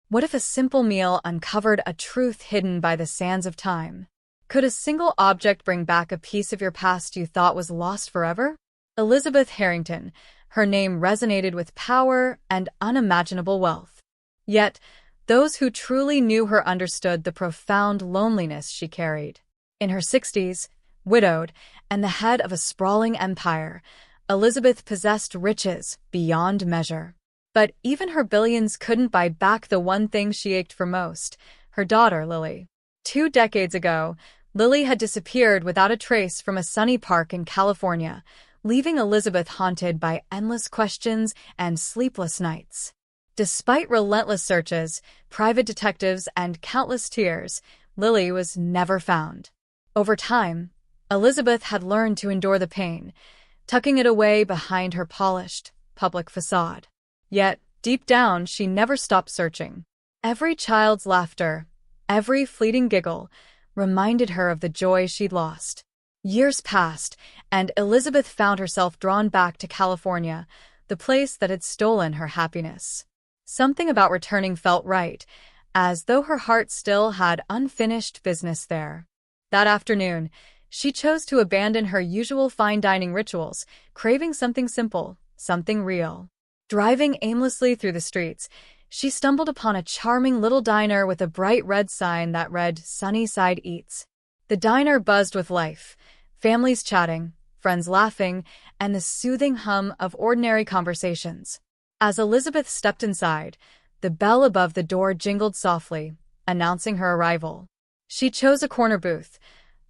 What if a simple meal uncovered a truth hidden by the sands of time? Could a single object bring back a piece of your past you thought was lost forever? Elizabeth Harrington. Her name resonated with power and unimaginable wealth. Yet, those who truly knew her understood the profound loneliness she carried. In her 60s, widowed, and the head of a sprawling empire, Elizabeth possessed riches beyond measure. But even her billions couldn't buy back the one thing she ached for most, her daughter, Lily. 2 decades ago, Lily had disappeared without a trace from a sunny park in California, leaving Elizabeth haunted by endless questions and sleepless nights. Despite relentless searches, private detectives, and countless tears, Lily was never found. Over time, Elizabeth had learned to endure the pain, tucking it away behind her polished, public facade. Yet, deep down, she never stopped searching. Every child's laughter, every fleeting giggle, reminded her of the joy she'd lost. Years passed, and Elizabeth found herself drawn back to California, the place that had stolen her happiness. Something about returning felt right, as though her heart still had unfinished business there. That afternoon, she chose to abandon her usual fine dining rituals, craving something simple, something real. Driving aimlessly through the streets, she stumbled upon a charming little diner with a bright red sign that read "Sunnyside Eats." The diner buzzed with life, families chatting, friends laughing, and the soothing hum of ordinary conversations. As Elizabeth stepped inside, the bell above the door jingled softly, announcing her arrival. She chose a corner booth,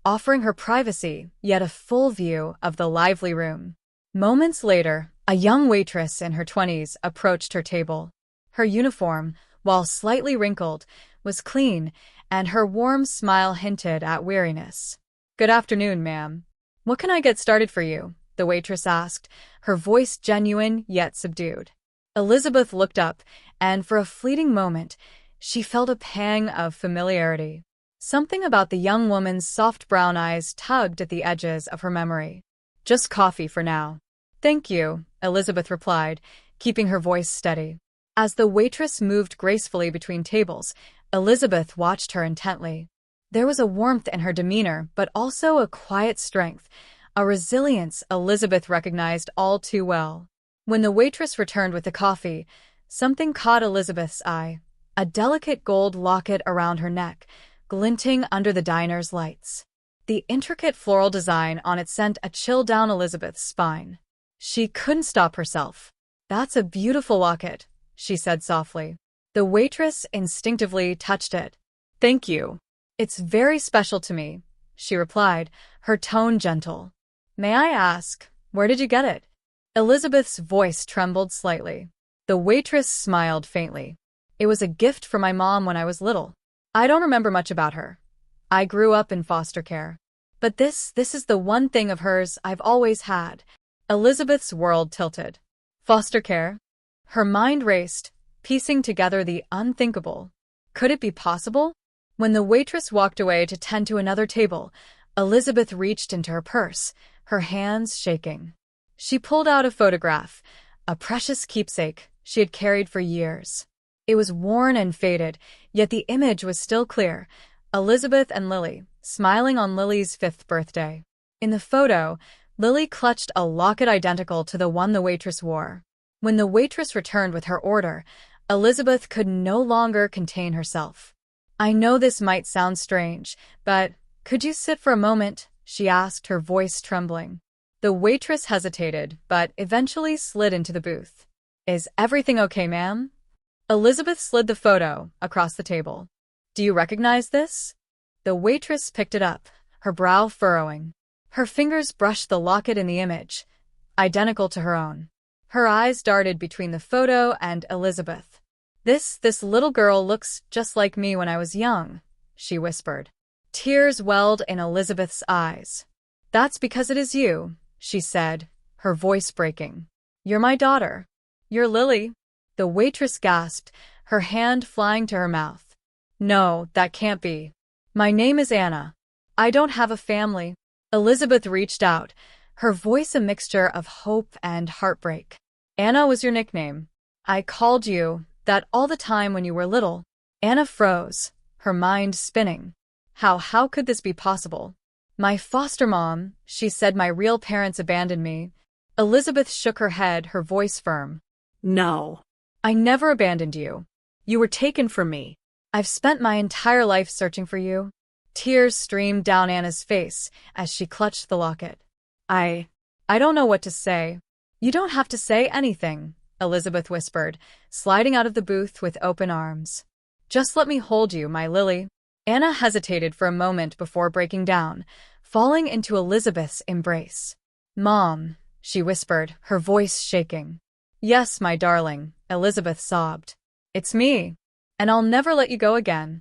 offering her privacy, yet a full view of the lively room. Moments later, a young waitress in her 20s approached her table. Her uniform, while slightly wrinkled, was clean, and her warm smile hinted at weariness. "Good afternoon, ma'am. What can I get started for you?" the waitress asked, her voice genuine yet subdued. Elizabeth looked up, and for a fleeting moment, she felt a pang of familiarity. Something about the young woman's soft brown eyes tugged at the edges of her memory. "Just coffee for now." "Thank you," Elizabeth replied, keeping her voice steady. As the waitress moved gracefully between tables, Elizabeth watched her intently. There was a warmth in her demeanor, but also a quiet strength, a resilience Elizabeth recognized all too well. When the waitress returned with the coffee, something caught Elizabeth's eye, a delicate gold locket around her neck, glinting under the diner's lights. The intricate floral design on it sent a chill down Elizabeth's spine. She couldn't stop herself. "That's a beautiful locket," she said softly. The waitress instinctively touched it. "Thank you. It's very special to me," she replied, her tone gentle. "May I ask, where did you get it?" Elizabeth's voice trembled slightly. The waitress smiled faintly. "It was a gift from my mom when I was little. I don't remember much about her. I grew up in foster care. But this is the one thing of hers I've always had." Elizabeth's world tilted. Foster care? Her mind raced, piecing together the unthinkable. Could it be possible? When the waitress walked away to tend to another table, Elizabeth reached into her purse, her hands shaking. She pulled out a photograph, a precious keepsake she had carried for years. It was worn and faded, yet the image was still clear. Elizabeth and Lily, smiling on Lily's 5th birthday. In the photo, Lily clutched a locket identical to the one the waitress wore. When the waitress returned with her order, Elizabeth could no longer contain herself. "I know this might sound strange, but could you sit for a moment?" she asked, her voice trembling. The waitress hesitated, but eventually slid into the booth. "Is everything okay, ma'am?" Elizabeth slid the photo across the table. "Do you recognize this?" The waitress picked it up, her brow furrowing. Her fingers brushed the locket in the image, identical to her own. Her eyes darted between the photo and Elizabeth. This little girl looks just like me when I was young," she whispered. Tears welled in Elizabeth's eyes. "That's because it is you," she said, her voice breaking. "You're my daughter. You're Lily." The waitress gasped, her hand flying to her mouth. "No, that can't be. My name is Anna. I don't have a family." Elizabeth reached out, her voice a mixture of hope and heartbreak. "Anna was your nickname. I called you That all the time when you were little? Anna froze, her mind spinning. How could this be possible? My foster mom, she said my real parents abandoned me. Elizabeth shook her head, her voice firm. No. I never abandoned you. You were taken from me. I've spent my entire life searching for you. Tears streamed down Anna's face as she clutched the locket. I don't know what to say. You don't have to say anything, Elizabeth whispered, sliding out of the booth with open arms. Just let me hold you, my lily. Anna hesitated for a moment before breaking down, falling into Elizabeth's embrace. Mom, she whispered, her voice shaking. Yes, my darling, Elizabeth sobbed. It's me. And I'll never let you go again.